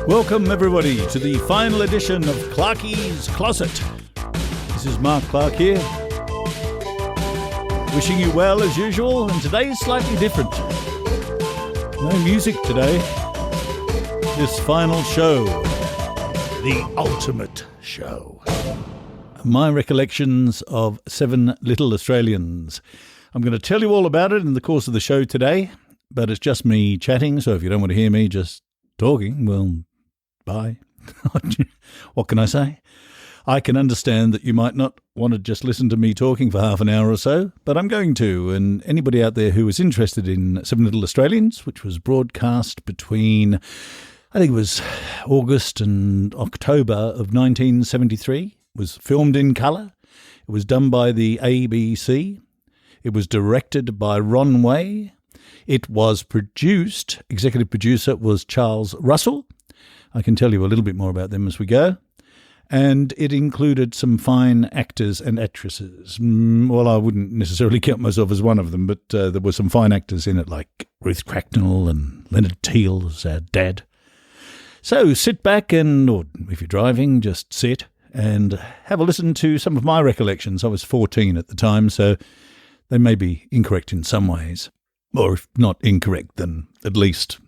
Welcome everybody to the final edition of Clarkie's Closet. This is Mark Clark here, wishing you well as usual, and today is slightly different. No music today. This final show, the ultimate show. My recollections of 7 Little Australians. I'm going to tell you all about it in the course of the show today, but it's just me chatting, so if you don't want to hear me just talking, well, bye. What can I say? I can understand that you might not want to just listen to me talking for half an hour or so, but I'm going to. And anybody out there who is interested in 7 Little Australians, which was broadcast between, I think it was August and October of 1973, was filmed in colour. It was done by the ABC. It was directed by Ron Way. It was produced, executive producer was Charles Russell. I can tell you a little bit more about them as we go. And it included some fine actors and actresses. Well, I wouldn't necessarily count myself as one of them, but there were some fine actors in it, like Ruth Cracknell and Leonard Teal as our dad. So sit back and, or if you're driving, just sit and have a listen to some of my recollections. I was 14 at the time, so they may be incorrect in some ways. Or if not incorrect, then at least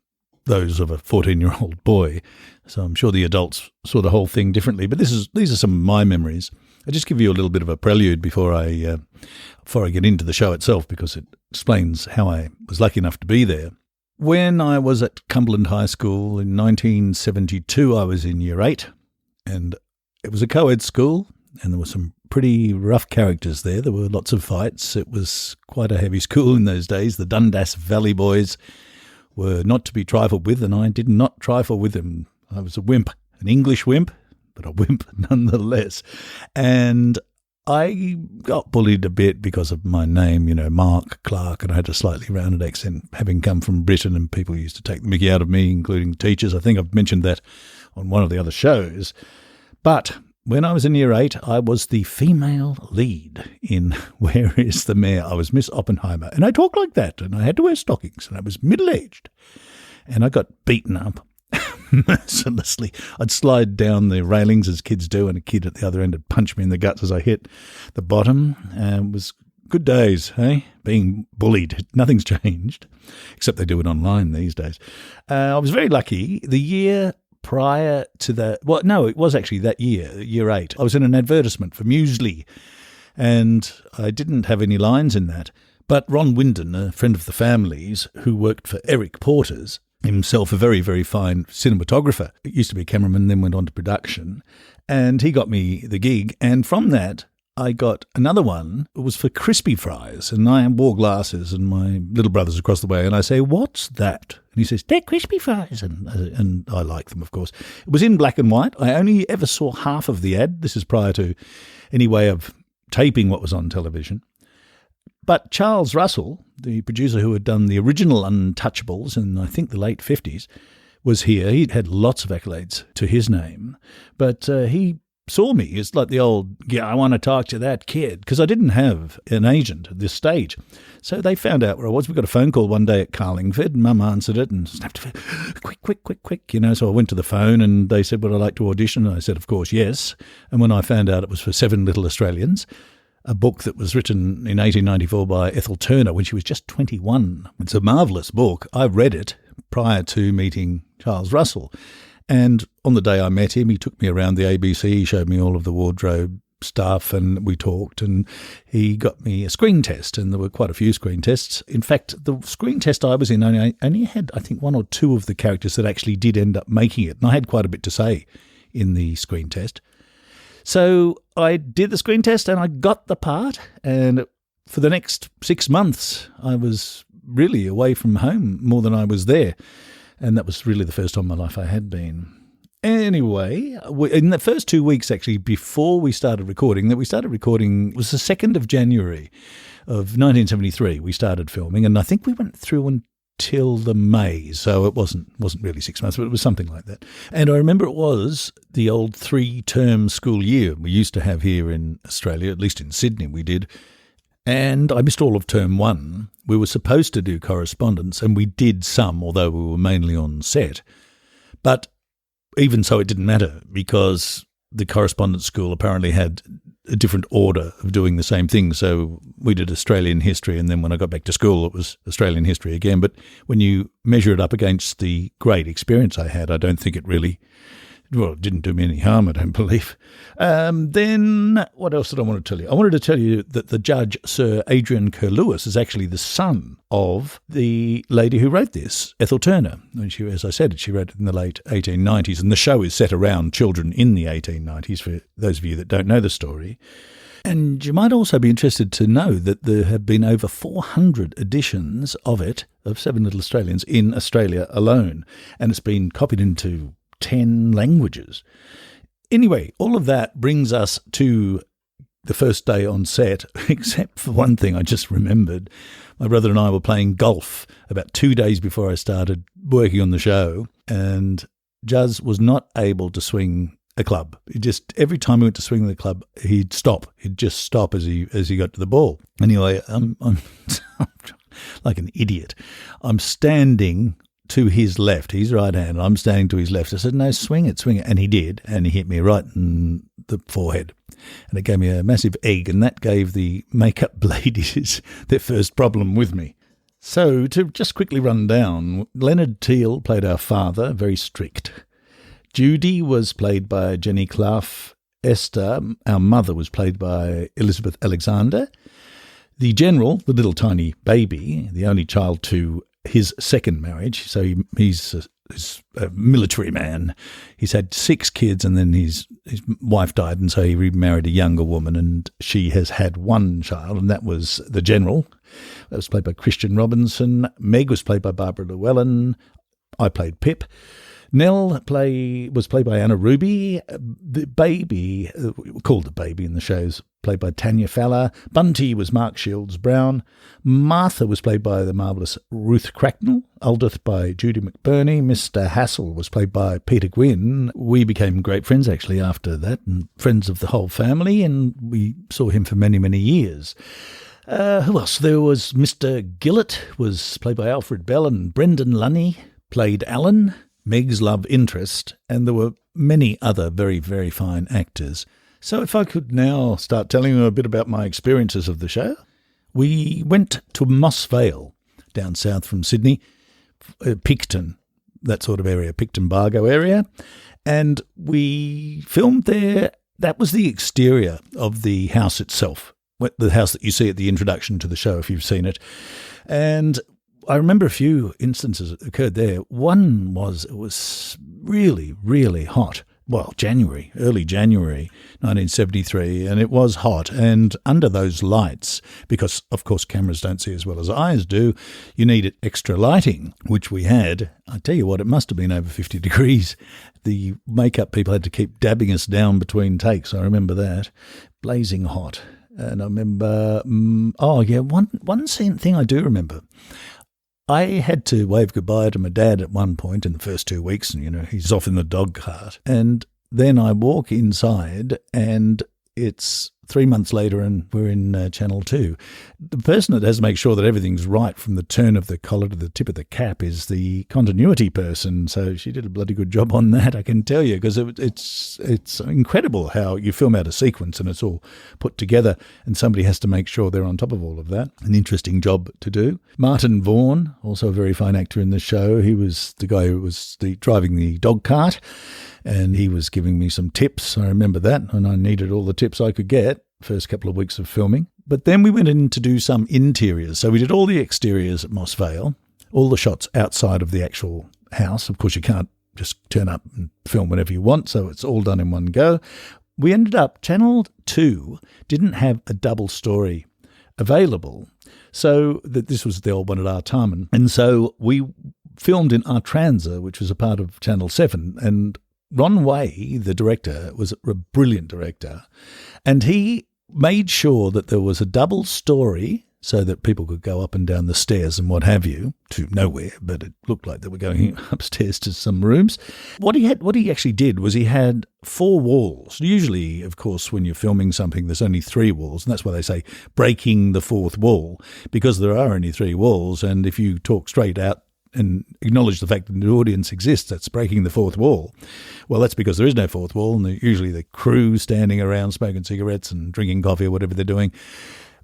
those of a 14-year-old boy. So I'm sure the adults saw the whole thing differently. But these are some of my memories. I'll just give you a little bit of a prelude before I get into the show itself, because it explains how I was lucky enough to be there. When I was at Cumberland High School in 1972, I was in Year 8, and it was a co-ed school, and there were some pretty rough characters there. There were lots of fights. It was quite a heavy school in those days. The Dundas Valley boys were not to be trifled with, and I did not trifle with them. I was a wimp, an English wimp, but a wimp nonetheless. And I got bullied a bit because of my name, Mark Clark, and I had a slightly rounded accent, having come from Britain, and people used to take the mickey out of me, including teachers. I think I've mentioned that on one of the other shows. But when I was in Year 8, I was the female lead in Where is the Mayor? I was Miss Oppenheimer, and I talked like that, and I had to wear stockings, and I was middle-aged, and I got beaten up mercilessly. I'd slide down the railings as kids do, and a kid at the other end would punch me in the guts as I hit the bottom. It was good days, being bullied. Nothing's changed, except they do it online these days. I was very lucky. The year prior to that, well, no, it was actually that year, Year 8. I was in an advertisement for muesli, and I didn't have any lines in that. But Ron Wyndon, a friend of the family's, who worked for Eric Porter's, himself a very, very fine cinematographer, used to be a cameraman, then went on to production, and he got me the gig. And from that, I got another one. It was for crispy fries, and I wore glasses, and my little brother's across the way, and I say, "What's that?" And he says, "They're crispy fries," and I like them, of course. It was in black and white. I only ever saw half of the ad. This is prior to any way of taping what was on television. But Charles Russell, the producer who had done the original Untouchables in, I think, the late 50s, was here. He had lots of accolades to his name, but he saw me. It's like the old, I want to talk to that kid, because I didn't have an agent at this stage. So they found out where I was. We got a phone call one day at Carlingford, and Mum answered it and snapped, quick. So I went to the phone, and they said, would I like to audition? And I said, of course, yes. And when I found out it was for 7 Little Australians, a book that was written in 1894 by Ethel Turner when she was just 21. It's a marvellous book. I read it prior to meeting Charles Russell. And on the day I met him, he took me around the ABC, he showed me all of the wardrobe stuff, and we talked, and he got me a screen test, and there were quite a few screen tests. In fact, the screen test I was in only had, I think, 1 or 2 of the characters that actually did end up making it, and I had quite a bit to say in the screen test. So I did the screen test, and I got the part, and for the next 6 months, I was really away from home more than I was there. And that was really the first time in my life I had been. Anyway, in the first 2 weeks, actually, before we started recording, was the 2nd of January of 1973. We started filming, and I think we went through until the May, so it wasn't really 6 months, but it was something like that. And I remember it was the old 3-term school year we used to have here in Australia, at least in Sydney we did. And I missed all of term 1. We were supposed to do correspondence, and we did some, although we were mainly on set. But even so, it didn't matter because the correspondence school apparently had a different order of doing the same thing. So we did Australian history, and then when I got back to school, it was Australian history again. But when you measure it up against the great experience I had, I don't think it really, well, it didn't do me any harm, I don't believe. Then what else did I want to tell you? I wanted to tell you that the judge, Sir Adrian Curlewis, is actually the son of the lady who wrote this, Ethel Turner. And she, as I said, she wrote it in the late 1890s, and the show is set around children in the 1890s, for those of you that don't know the story. And you might also be interested to know that there have been over 400 editions of it, of Seven Little Australians, in Australia alone, and it's been copied into 10 languages. Anyway, all of that brings us to the first day on set, except for one thing I just remembered. My brother and I were playing golf about 2 days before I started working on the show, and Juz was not able to swing a club. He just, every time we went to swing the club, he'd stop. He'd just stop as he got to the ball. Anyway, I'm like an idiot. I'm standing to his left. He's right hand. I'm standing to his left. I said, no, swing it. And he did. And he hit me right in the forehead. And it gave me a massive egg. And that gave the makeup ladies their first problem with me. So to just quickly run down, Leonard Teal played our father, very strict. Judy was played by Jenny Clough. Esther, our mother, was played by Elizabeth Alexander. The general, the little tiny baby, the only child to his second marriage, so he's a military man. He's had 6 kids, and then his wife died, and so he remarried a younger woman, and she has had 1 child, and that was the general. That was played by Christian Robinson. Meg was played by Barbara Llewellyn. I played Pip. Nell was played by Anna Ruby. The baby, called the baby in the shows, played by Tanya Fowler. Bunty was Mark Shields Brown. Martha was played by the marvellous Ruth Cracknell. Aldith by Judy McBurney. Mr. Hassel was played by Peter Gwynn. We became great friends actually after that, and friends of the whole family, and we saw him for many, many years. Who else? There was Mr. Gillett, was played by Alfred Bell, and Brendan Lunny played Alan, Meg's love interest, and there were many other very, very fine actors. So if I could now start telling you a bit about my experiences of the show. We went to Moss Vale, down south from Sydney, Picton, that sort of area, Picton Bargo area, and we filmed there. That was the exterior of the house itself, the house that you see at the introduction to the show if you've seen it. And I remember a few instances that occurred there. One was, it was really, really hot. Well, early January 1973, and it was hot. And under those lights, because, of course, cameras don't see as well as eyes do, you need extra lighting, which we had. I tell you what, it must have been over 50 degrees. The makeup people had to keep dabbing us down between takes. I remember that. Blazing hot. And I remember, one thing I do remember. I had to wave goodbye to my dad at one point in the first 2 weeks, and, he's off in the dog cart. And then I walk inside, and it's 3 months later, and we're in Channel 2. The person that has to make sure that everything's right from the turn of the collar to the tip of the cap is the continuity person. So she did a bloody good job on that, I can tell you, because it's incredible how you film out a sequence and it's all put together, and somebody has to make sure they're on top of all of that. An interesting job to do. Martin Vaughan, also a very fine actor in the show. He was the guy who was driving the dog cart, and he was giving me some tips. I remember that, and I needed all the tips I could get first couple of weeks of filming. But then we went in to do some interiors. So we did all the exteriors at Moss Vale, all the shots outside of the actual house. Of course, you can't just turn up and film whenever you want, so it's all done in one go. We ended up, Channel 2 didn't have a double story available. So this was the old one at Artarmon. And so we filmed in Artranza, which was a part of Channel 7, and Ron Way, the director, was a brilliant director, and he made sure that there was a double story so that people could go up and down the stairs and what have you, to nowhere, but it looked like they were going upstairs to some rooms. What he actually did was he had 4 walls. Usually, of course, when you're filming something, there's only 3 walls, and that's why they say breaking the 4th wall, because there are only 3 walls, and if you talk straight out and acknowledge the fact that the audience exists. That's breaking the fourth wall. Well, that's because there is no fourth wall, and usually the crew standing around smoking cigarettes and drinking coffee or whatever they're doing.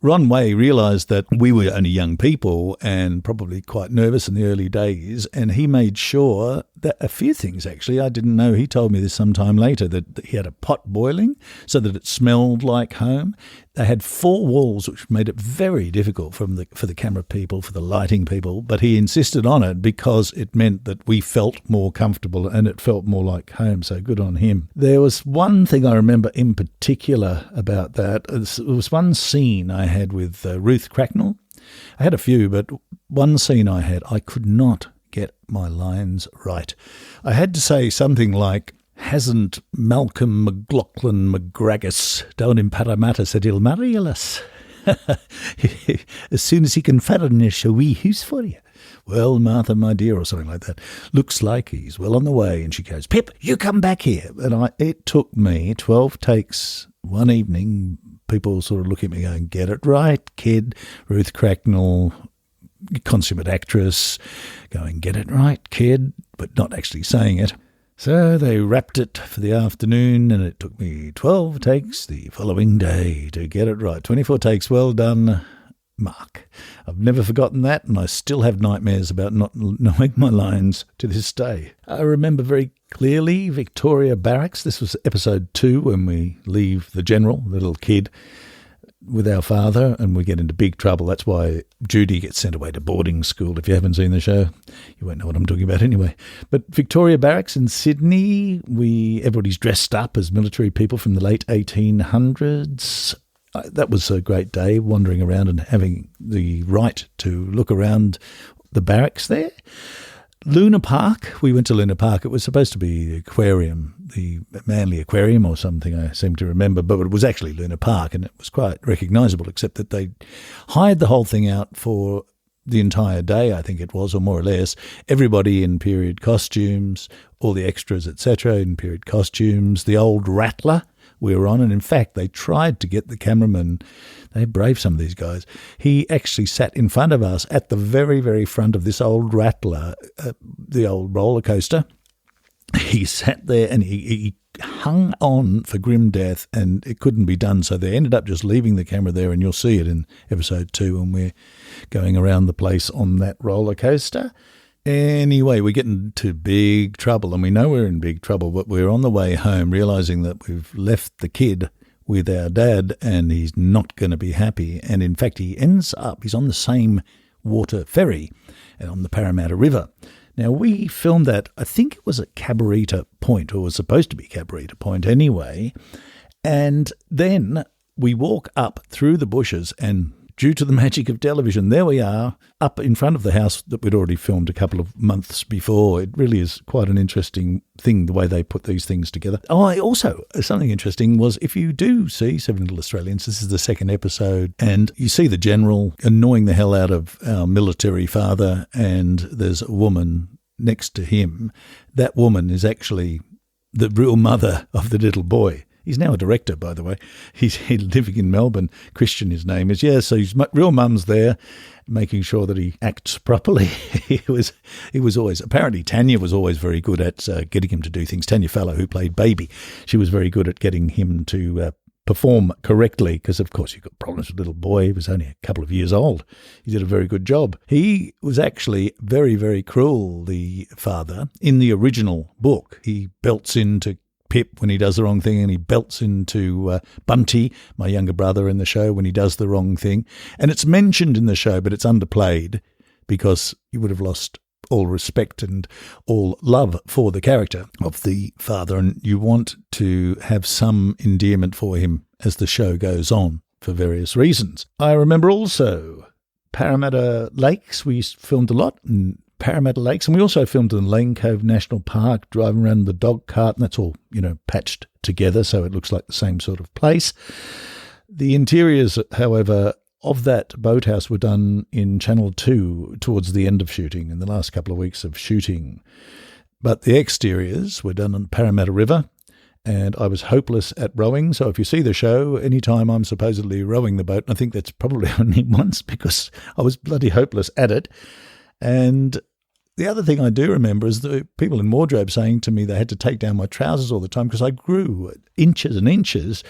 Ron Way realised that we were only young people and probably quite nervous in the early days, and he made sure that a few things, actually, I didn't know. He told me this sometime later, that he had a pot boiling so that it smelled like home. They had 4 walls, which made it very difficult for the camera people, for the lighting people, but he insisted on it because it meant that we felt more comfortable and it felt more like home, so good on him. There was one thing I remember in particular about that. It was one scene I had with Ruth Cracknell. I had a few, but one scene I could not get my lines right. I had to say something like, "Hasn't Malcolm McLaughlin McGragus down in Parramatta said he'll marry us as soon as he can furnish a wee house for you? Well, Martha, my dear," or something like that. "Looks like he's well on the way." And she goes, "Pip, you come back here." And it took me 12 takes one evening. People sort of look at me going, "Get it right, kid." Ruth Cracknell, consummate actress, going, "Get it right, kid," but not actually saying it. So they wrapped it for the afternoon, and it took me 12 takes the following day to get it right. 24 takes, well done, Mark. I've never forgotten that, and I still have nightmares about not knowing my lines to this day. I remember very clearly Victoria Barracks. This was episode 2 when we leave the general, the little kid, with our father, and we get into big trouble. That's why Judy gets sent away to boarding school. If you haven't seen the show, you won't know what I'm talking about anyway. But Victoria Barracks in Sydney, everybody's dressed up as military people from the late 1800s. That was a great day, wandering around and having the right to look around the barracks there. Luna Park, we went to Luna Park. It was supposed to be the aquarium, the Manly Aquarium or something, I seem to remember, but it was actually Luna Park, and it was quite recognisable, except that they hired the whole thing out for the entire day, I think it was, or more or less. Everybody in period costumes, all the extras, etc., in period costumes. The old Rattler we were on, and in fact, they tried to get the cameraman. They're brave, some of these guys. He actually sat in front of us at the very, very front of this old Rattler, the old roller coaster. He sat there and he hung on for grim death, and it couldn't be done. So they ended up just leaving the camera there, and you'll see it in episode 2 when we're going around the place on that roller coaster. Anyway, we get into big trouble, and we know we're in big trouble, but we're on the way home realising that we've left the kid with our dad and he's not going to be happy. And in fact, he's on the same water ferry and on the Parramatta River. Now, we filmed that, I think it was at Cabarita Point, or was supposed to be Cabarita Point anyway. And then we walk up through the bushes, and due to the magic of television, there we are, up in front of the house that we'd already filmed a couple of months before. It really is quite an interesting thing, the way they put these things together. Something interesting was, if you do see Seven Little Australians, this is the 2nd episode, and you see the general annoying the hell out of our military father, and there's a woman next to him. That woman is actually the real mother of the little boy. He's now a director, by the way. He's living in Melbourne. Christian, his name is. Yeah, so his real mum's there, making sure that he acts properly. He was always, apparently Tanya was always very good at getting him to do things. Tanya Fallow, who played Baby, she was very good at getting him to perform correctly, because of course you've got problems with little boy. He was only a couple of years old. He did a very good job. He was actually very, very cruel, the father. In the original book, he belts into Pip when he does the wrong thing, and he belts into Bunty, my younger brother, in the show when he does the wrong thing. And it's mentioned in the show, but it's underplayed because you would have lost all respect and all love for the character of the father, and you want to have some endearment for him as the show goes on for various reasons. I remember also Parramatta Lakes. We filmed a lot in Parramatta Lakes, and we also filmed in Lane Cove National Park, driving around in the dog cart, and that's all, patched together, so it looks like the same sort of place. The interiors, however, of that boathouse were done in Channel 2 towards the end of shooting, in the last couple of weeks of shooting. But the exteriors were done on Parramatta River, and I was hopeless at rowing. So if you see the show, anytime I'm supposedly rowing the boat, and I think that's probably only once because I was bloody hopeless at it. And The other thing I do remember is the people in wardrobe saying to me they had to take down my trousers all the time because I grew inches and inches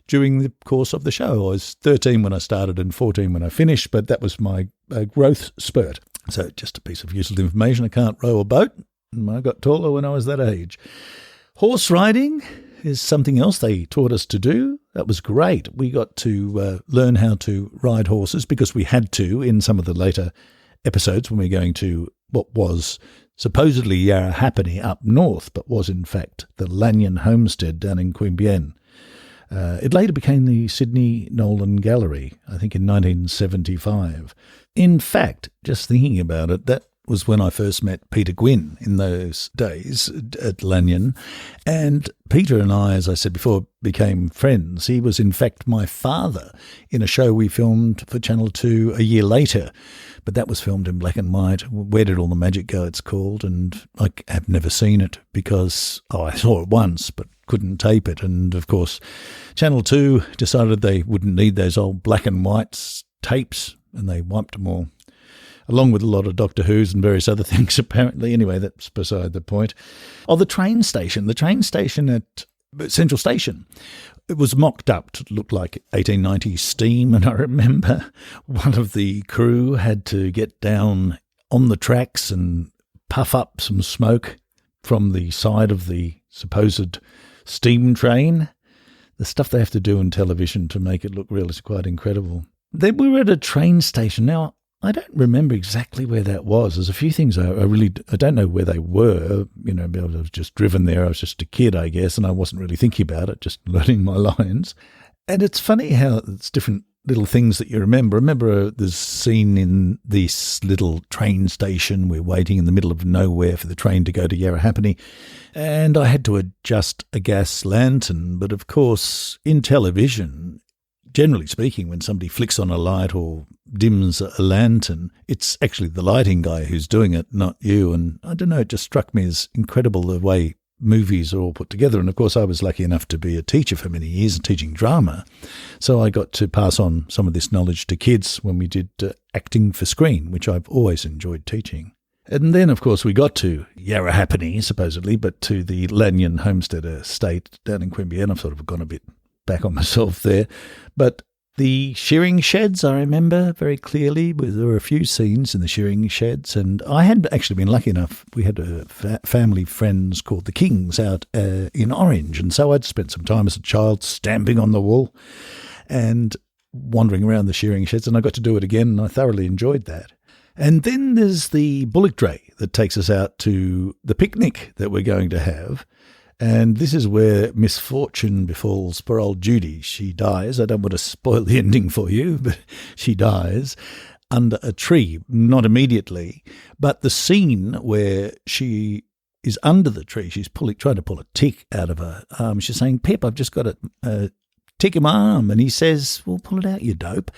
during the course of the show. I was 13 when I started and 14 when I finished, but that was my growth spurt. So just a piece of useful information. I can't row a boat, and I got taller when I was that age. Horse riding is something else they taught us to do. That was great. We got to learn how to ride horses because we had to in some of the later episodes when we were going to what was supposedly Yarrahappini up north, but was in fact the Lanyon Homestead down in Queanbeyan. It later became the Sydney Nolan Gallery, I think in 1975. In fact, just thinking about it, that was when I first met Peter Gwynn in those days at Lanyon. And Peter and I, as I said before, became friends. He was in fact my father in a show we filmed for Channel 2 a year later. But that was filmed in black and white. Where Did All the Magic Go, it's called. And I have never seen it because, I saw it once, but couldn't tape it. And of course, Channel 2 decided they wouldn't need those old black and white tapes, and they wiped them all, along with a lot of Doctor Who's and various other things, apparently. Anyway, that's beside the point. Oh, the train station at Central Station. It was mocked up to look like 1890s steam, and I remember one of the crew had to get down on the tracks and puff up some smoke from the side of the supposed steam train. The stuff they have to do in television to make it look real is quite incredible. Then we were at a train station. Now, I don't remember exactly where that was. There's a few things I don't know where they were. You know, I was just driven there. I was just a kid, I guess, and I wasn't really thinking about it, just learning my lines. And it's funny how it's different little things that you remember. I remember this scene in this little train station. We're waiting in the middle of nowhere for the train to go to Yarrahappini, and I had to adjust a gas lantern. But of course, in television, generally speaking, when somebody flicks on a light or dims a lantern, it's actually the lighting guy who's doing it, not you. And I don't know, it just struck me as incredible the way movies are all put together. And of course, I was lucky enough to be a teacher for many years, teaching drama. So I got to pass on some of this knowledge to kids when we did acting for screen, which I've always enjoyed teaching. And then, of course, we got to Yarrahappini, supposedly, but to the Lanyon Homestead Estate down in Queanbeyan. I've sort of gone a bit back on myself there. But the shearing sheds, I remember very clearly. There were a few scenes in the shearing sheds, and I had actually been lucky enough. We had a family friends called the Kings out in Orange, and so I'd spent some time as a child stamping on the wool and wandering around the shearing sheds, and I got to do it again, and I thoroughly enjoyed that. And then there's the bullock dray that takes us out to the picnic that we're going to have. And this is where misfortune befalls poor old Judy. She dies. I don't want to spoil the ending for you, but she dies under a tree, not immediately. But the scene where she is under the tree, she's trying to pull a tick out of her arm. She's saying, "Pip, I've just got a tick in my arm." And he says, "Well, pull it out, you dope."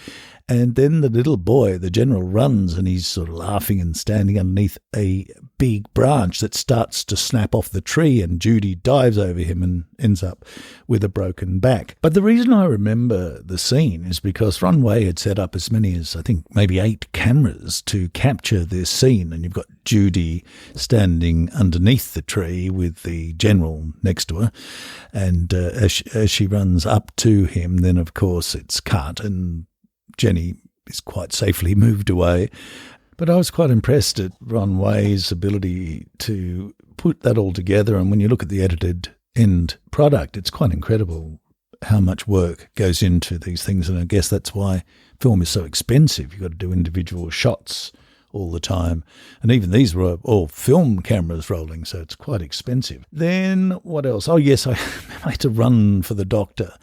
And then the little boy, the general, runs, and he's sort of laughing and standing underneath a big branch that starts to snap off the tree, and Judy dives over him and ends up with a broken back. But the reason I remember the scene is because Ron Way had set up as many as, I think, maybe 8 cameras to capture this scene, and you've got Judy standing underneath the tree with the general next to her, and as she runs up to him, then of course it's cut, and Jenny is quite safely moved away. But I was quite impressed at Ron Way's ability to put that all together. And when you look at the edited end product, it's quite incredible how much work goes into these things. And I guess that's why film is so expensive. You've got to do individual shots all the time. And even these were all film cameras rolling, so it's quite expensive. Then what else? Oh, yes, I had to run for the doctor.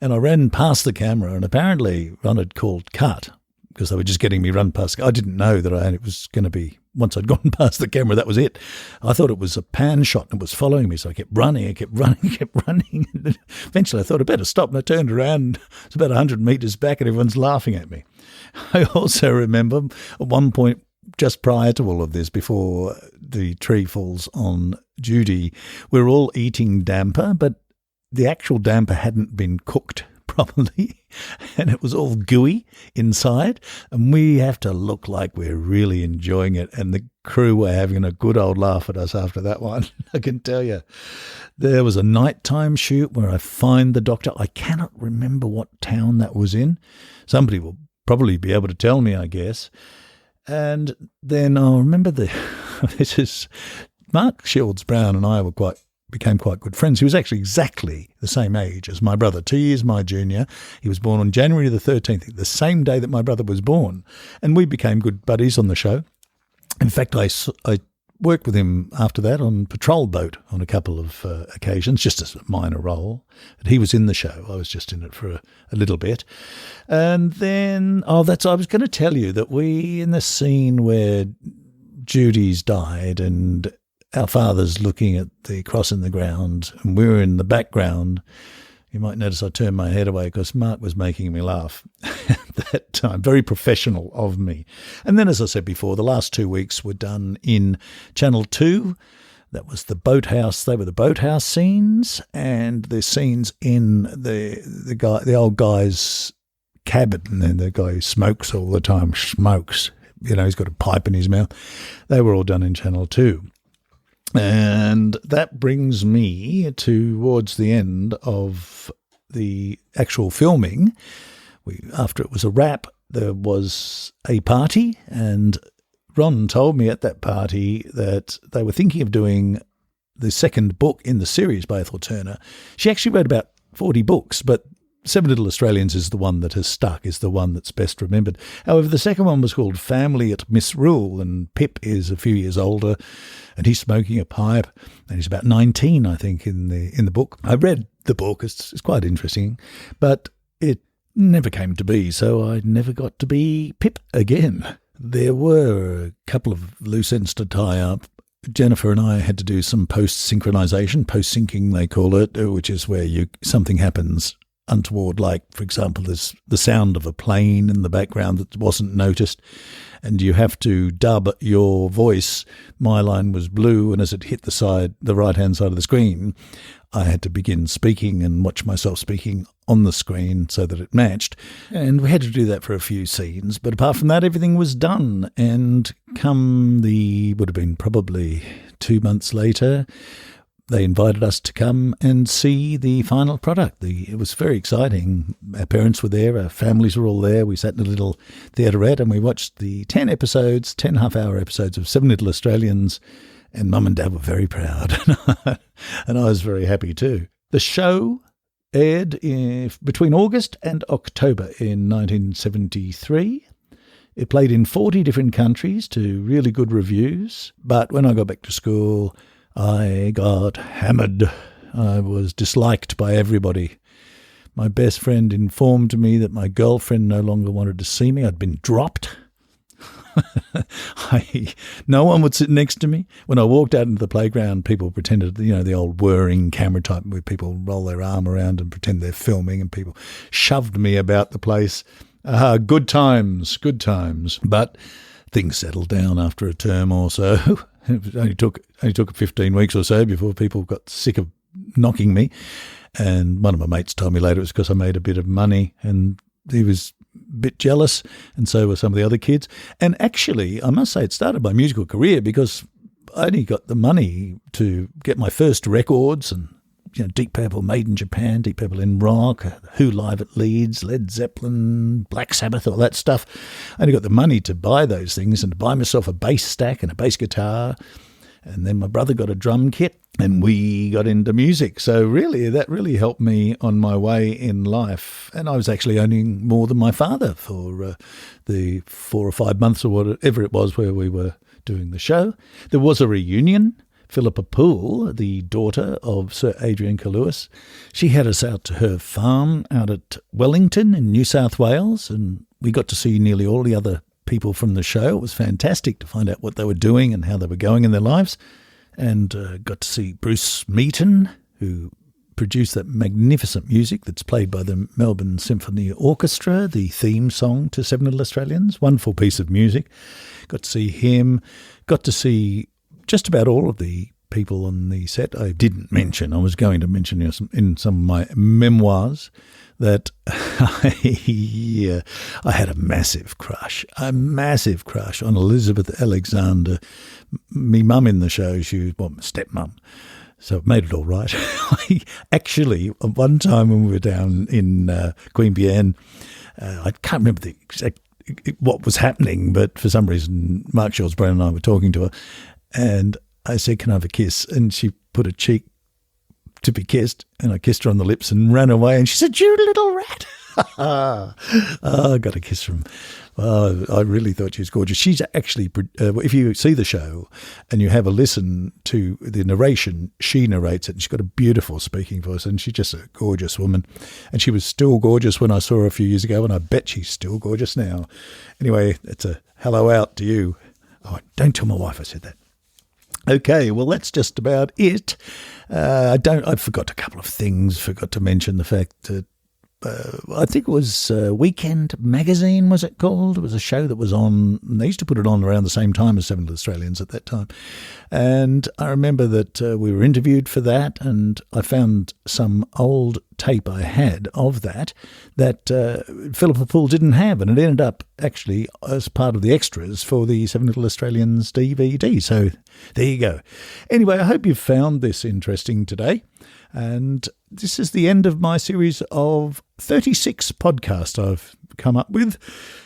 And I ran past the camera, and apparently Ron had called cut because they were just getting me run past. I didn't know that it was going to be, once I'd gone past the camera, that was it. I thought it was a pan shot and it was following me, so I kept running. And eventually I thought, I better stop, and I turned around. It's about 100 metres back and everyone's laughing at me. I also remember at one point, just prior to all of this, before the tree falls on Judy, we're all eating damper, but the actual damper hadn't been cooked properly, and it was all gooey inside, and we have to look like we're really enjoying it, and the crew were having a good old laugh at us after that one. I can tell you. There was a nighttime shoot where I find the doctor. I cannot remember what town that was in. Somebody will probably be able to tell me, I guess. And then I'll remember this is Mark Shields Brown and I became quite good friends. He was actually exactly the same age as my brother, 2 years my junior. He was born on January the 13th, the same day that my brother was born. And we became good buddies on the show. In fact, I worked with him after that on Patrol Boat on a couple of occasions, just as a minor role. But he was in the show. I was just in it for a little bit. And then, I was going to tell you that we, in the scene where Judy's died and our father's looking at the cross in the ground and we were in the background, you might notice I turned my head away because Mark was making me laugh at that time. Very professional of me. And then, as I said before, the last 2 weeks were done in Channel 2. That was the boathouse. They were the boathouse scenes, and the scenes in the old guy's cabin, and the guy who smokes all the time, smokes. He's got a pipe in his mouth. They were all done in Channel 2. And that brings me towards the end of the actual filming. After it was a wrap, there was a party, and Ron told me at that party that they were thinking of doing the second book in the series by Ethel Turner. She actually wrote about 40 books, but Seven Little Australians is the one that has stuck, is the one that's best remembered. However, the second one was called Family at Misrule, and Pip is a few years older, and he's smoking a pipe, and he's about 19, I think, in the book. I read the book. It's quite interesting, but it never came to be, so I never got to be Pip again. There were a couple of loose ends to tie up. Jennifer and I had to do some post-synchronization, post-syncing they call it, which is where something happens untoward, like, for example, there's the sound of a plane in the background that wasn't noticed, and you have to dub your voice. My line was blue, and as it hit the right-hand side of the screen, I had to begin speaking and watch myself speaking on the screen so that it matched. And we had to do that for a few scenes, but apart from that, everything was done. And would have been probably 2 months later, they invited us to come and see the final product. It was very exciting. Our parents were there, our families were all there. We sat in a little theaterette and we watched the 10 half-hour episodes of Seven Little Australians, and Mum and Dad were very proud, and I was very happy too. The show aired between August and October in 1973. It played in 40 different countries to really good reviews, but when I got back to school, I got hammered. I was disliked by everybody. My best friend informed me that my girlfriend no longer wanted to see me. I'd been dropped. No one would sit next to me. When I walked out into the playground, people pretended, the old whirring camera type where people roll their arm around and pretend they're filming, and people shoved me about the place. Good times. But things settled down after a term or so. It only took 15 weeks or so before people got sick of knocking me. And one of my mates told me later it was because I made a bit of money, and he was a bit jealous, and so were some of the other kids. And actually, I must say it started my musical career because I only got the money to get my first records, and Deep Purple made in Japan, Deep Purple in rock, Who Live at Leeds, Led Zeppelin, Black Sabbath, all that stuff. I only got the money to buy those things and to buy myself a bass stack and a bass guitar. And then my brother got a drum kit and we got into music. So really, that really helped me on my way in life. And I was actually earning more than my father for the 4 or 5 months or whatever it was where we were doing the show. There was a reunion. Philippa Poole, the daughter of Sir Adrian Lewis, she had us out to her farm out at Wellington in New South Wales, and we got to see nearly all the other people from the show. It was fantastic to find out what they were doing and how they were going in their lives, and got to see Bruce Meaton, who produced that magnificent music that's played by the Melbourne Symphony Orchestra, the theme song to Seven Little Australians. Wonderful piece of music. Got to see him, got to see just about all of the people on the set. I didn't mention, I was going to mention in some of my memoirs that I had a massive crush on Elizabeth Alexander. Me mum in the show, she was my stepmum, so it made it all right. Actually, one time when we were down in Queanbeyan, I can't remember the exact what was happening, but for some reason Mark Shaw's-Brown and I were talking to her, and I said, "Can I have a kiss?" And she put a cheek to be kissed, and I kissed her on the lips and ran away, and she said, "You little rat." I got a kiss from I really thought she was gorgeous. She's actually, if you see the show and you have a listen to the narration, she narrates it, and she's got a beautiful speaking voice, and she's just a gorgeous woman. And she was still gorgeous when I saw her a few years ago, and I bet she's still gorgeous now. Anyway, it's a hello out to you. Oh, don't tell my wife I said that. Okay, well, that's just about it. I forgot a couple of things. Forgot to mention the fact that I think it was Weekend Magazine, was it called? It was a show that was on, and they used to put it on around the same time as Seven Little Australians at that time. And I remember that we were interviewed for that, and I found some old tape I had of that Philippa Poole didn't have, and it ended up actually as part of the extras for the Seven Little Australians DVD. So there you go. Anyway, I hope you've found this interesting today. And this is the end of my series of 36 podcasts I've come up with.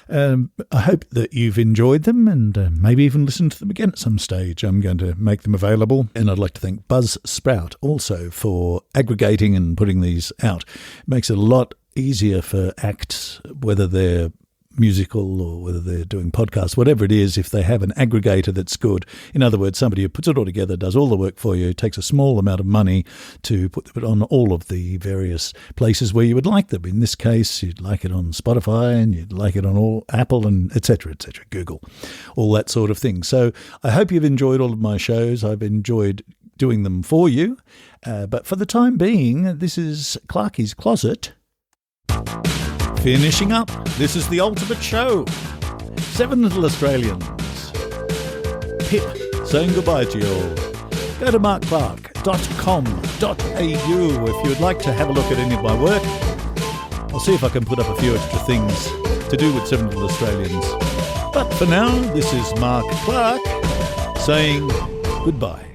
I hope that you've enjoyed them, and maybe even listened to them again at some stage. I'm going to make them available, and I'd like to thank Buzzsprout also for aggregating and putting these out. It makes it a lot easier for acts, whether they're musical or whether they're doing podcasts, whatever it is, if they have an aggregator that's good. In other words, somebody who puts it all together, does all the work for you, takes a small amount of money to put it on all of the various places where you would like them. In this case, you'd like it on Spotify, and you'd like it on all Apple, and etc., Google, all that sort of thing. So I hope you've enjoyed all of my shows. I've enjoyed doing them for you. But for the time being, this is Clarky's Closet. Finishing up, this is the ultimate show. Seven Little Australians. Pip saying goodbye to you all. Go to markclark.com.au if you'd like to have a look at any of my work. I'll see if I can put up a few extra things to do with Seven Little Australians. But for now, this is Mark Clark saying goodbye.